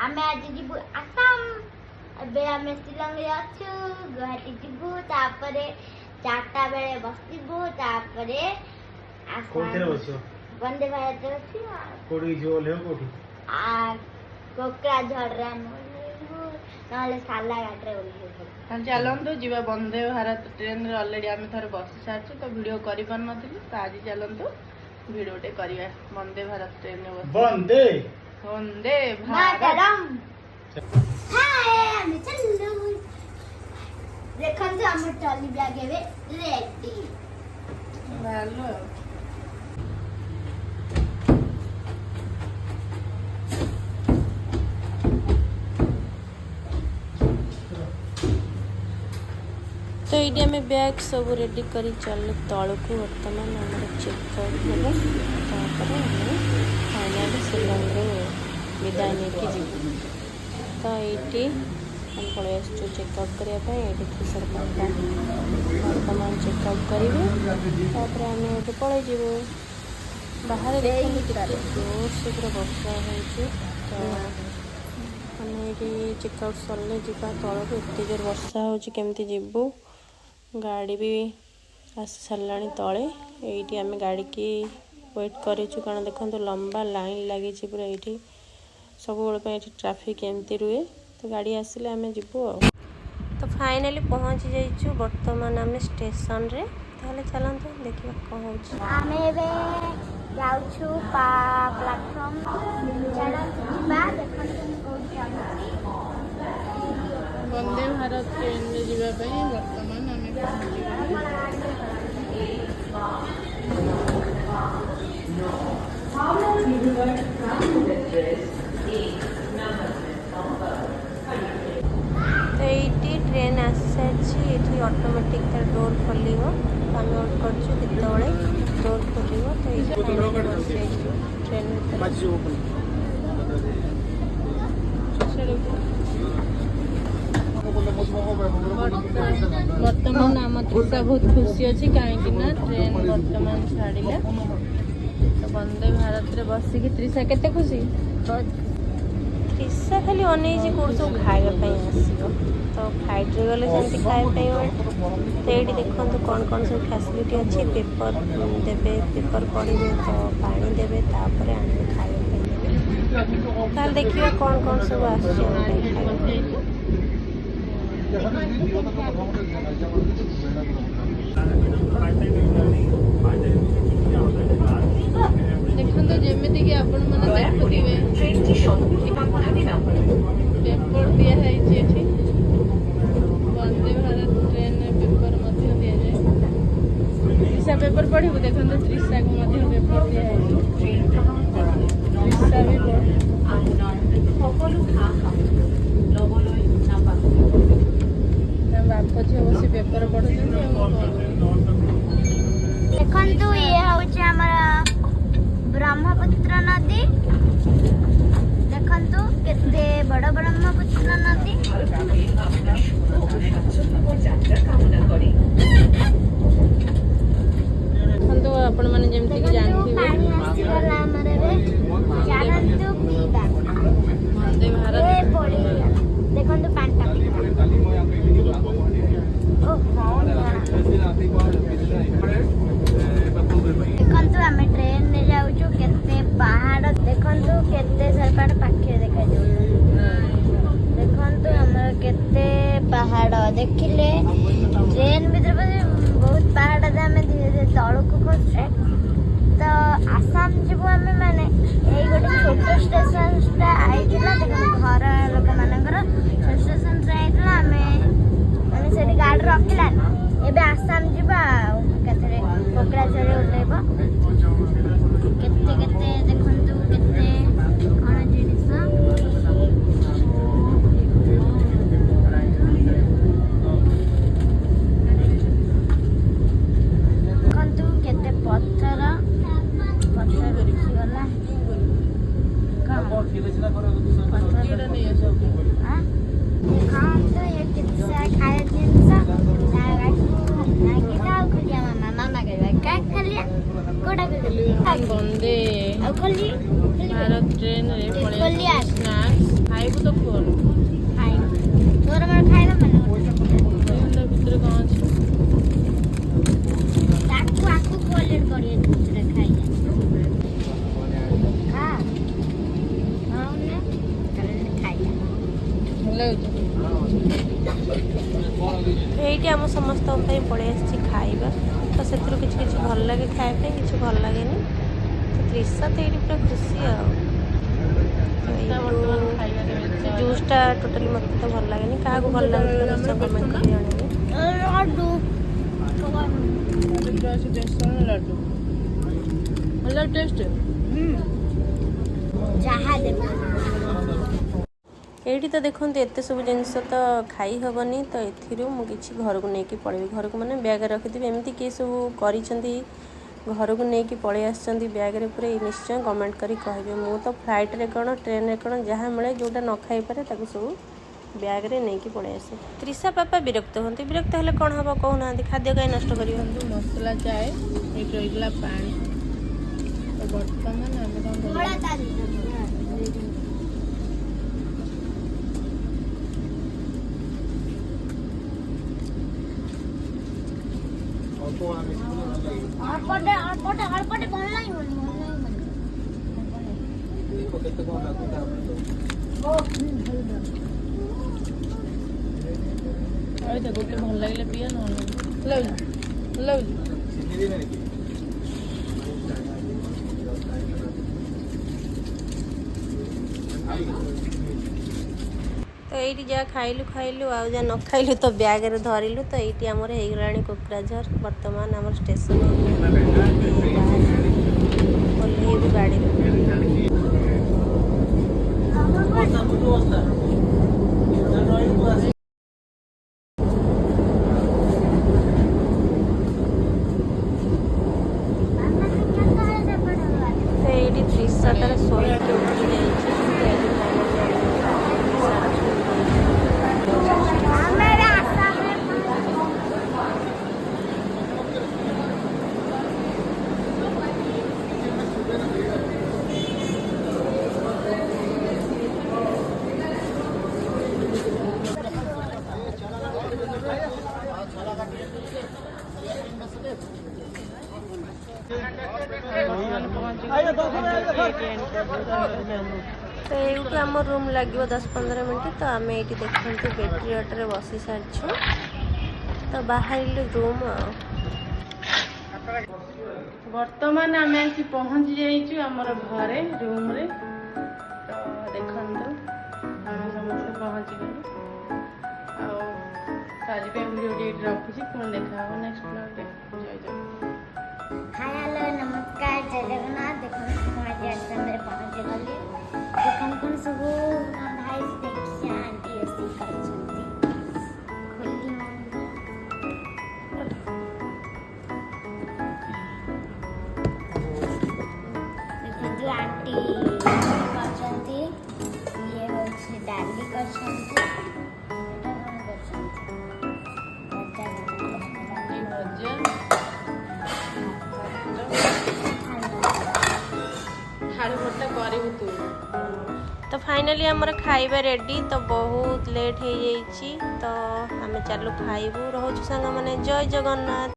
आमे आज जीबु आसाम अबे आमे शिलंग रे अछु गुवाहाटी जीबु तापरे 4टा बेले बसिबु तापरे कोठे आसाम बसियो वंदे भारत अछि कोडी जो ले कोठी आ कोकराझर रे नाले साला घाट रे ओल्हे चलतु जीवा वंदे भारत ट्रेन रे ऑलरेडी आम थोड़े बस सारी तो वीडियो कर पार नी तो आज चलतु वीडियोटे करवा वंदे भारत ट्रेन रे बस वंदे वंदे मातरम भारत हाय आमे चल्लु देखन से हम ट्रॉली बैग एवे रेडी भालो तो ये आम बैग सब रेडी कर चल तल को बर्तमान आम चेकआउट हम फाइनाल शिलंग विदाय नहीं जीव तो ये हम पलि आसु चेकआउट करने ये सरकार बर्तमान चेकआउट करेंगे आम ये पलि जीव बाहर जोर से पूरा वर्षा हो तो आम ये चेकआउट सरले जा तल को एत जोर वर्षा होमती जीवु गाड़ी भी आसी सारा तले ये आम गाड़ी की वेट करूँ कारण देखो लंबा लाइन लगी पूरा ये सब ये ट्रैफिक एमती रुए तो गाड़ी आसिले आम जीवु तो फाइनली पहुँची जाइछु वर्तमान आम स्टेशन रे ताले चलते देखा कौन हो आमे एबे जाउछु प्लेटफॉर्म चलत जिबा देखन वंदे भारत ट्रेन में जीवाई वर्तमान आम तो ये ट्रेन आसी सारी ऑटोमेटिक डोर खोल आम वेट कर डोर खोल तो ट्रेन वर्तमान आम तृषा बहुत खुशी अच्छी कहीं ट्रेन वर्तमान छाड़ा तो वंदे भारत रे बसिकी तृषा केते खुशी तृषा खाली अनेक कौन सब खावाई आसो तो फ्लाइट रे गले जमी खावाई तो ये देखो कौन कौन सब फैसिलिटी अच्छी पेपर देवे पेपर पढ़े तो पानी देवे तापर आने खाई देखिए कौन कौन सब आस देखो जमी कि आपण मैंने पेपर दिखाई वंदे भारत ट्रेन पेपर दि जाए तृषा पेपर पढ़ू देखो तृषा को पेपर दिखाई तृषा भी बाप झील बस पेपर पढ़ुं देखंतु ये होचे हमरा ब्रह्मपुत्र नदी देखंतु केते बड़ ब्रह्मपुत्र नदी देखो आपण माने जेमति कि जानथिबे जानंतु पीबा वंदे भारत ए पड़ी देखंतु पांटा ओ देखंतु आमे ट्रेन में जाउछु केते पहाड़ देखंतु केते सरपाट पाखे देखा देखंतु हमर केते पहाड़ देखिले ट्रेन भीतर बहुत पहाड़ आमे धीरे धीरे तल को खसुचे तो आसाम जीवु आमे माने एई गोटे छोटो स्टेशन आइला देखो घर लोक मानकर छोटो स्टेशन आइला आमे माने सेठी गाड़ी रखिला एबे आसाम जीवा केते कोकराझर उठेबो केते केते देखंतु केते कोन जिनिस देखंतु केते पत्थर बिछी गला पत्थर नहीं है हां देखंतु ये किस्सा खाए जिनिस मामा मामा के का खालिया कोडा के वंदे अब खाली भारत ट्रेन रे पळे स्नैक्स खाइबु तो कोन तोर मन खाइबा मन अंदर भीतर कौन अछि ताकू आकू खोलेट करिए दूसरे खाइ हां हां ने करे खाइ हेलो एइटी हम समस्त पे पळे आछि खाइबा तो सेतिर किछ किछ भल लागे खाइ पे किछ भल लागेनी तो त्रिशा तो एइटी पूरा खुशी आ जूसटा टोटली मत तो भल लागेनी क्या भल लगे कमेंट कर लड्डू लड्डू मतलब टेस्ट जहा दे एठी तो देखो एत सब जिनस तो खाई हेनी तो एथिरू मु किछि घर को लेकिन पड़ेबी घर को माने बैग रखिदेवी एमती किए सब करिसेंती घर को लेकिन पड़े आसछंती बैग रे पूरे निश्चय कमेंट करी कहबे मु तो फ्लाइट रे कोन ट्रेन रे कोन जहाँ मिले जोटा न खाई पारे ताको सब बैग रे लेकिन पड़े आसे त्रिशा पापा विरक्त होंती विरक्त हेले कोन हबो कहना खाद्य कहीं नष्ट करियो मसला चाय एट रहिला पानी तो वर्तमान आमे कोन बड़ा ताली अल्पटे बनलाई देखो केते कोन लागुता अरे देखो के भल लागले पिया न लव सिद्धि में नहीं तो ये जहाँ खाइलु आ जहाँ न खाइलु तो बैग रे धरिलु तो ये आमर हो गलानी कोकराझर वर्तमान आम स्टेशन ओल्हेबु गाड़ी तो ये त्रिशा तार शोई उठी तो ये आम रूम लगे 10-15 मिनट तो आम ये देखते बैटरी अटो बसी सारी तो बाहर रूम वर्तमान आम आसी पहुँची जाइए आमर घरे रूम रे तो देखो आम समस्त पहुँची गलु आज वीडियो रखुची पुणी देखा नेक्स्ट ब्लॉग जय जय हाय हेलो नमस्कार जय जगन्नाथ देखो आज मेरे पहुंच गली देखो कौन सब भाई देखिए आंटी ऐसी करछंती खोली देखो जो आंटी करछंती ये होछि डाली करछंती तो फाइनली आमर खाइबा रेडी तो बहुत लेट हो जाइए तो आम चलू खाइबू रोचु सांग मैंने जय जगन्नाथ।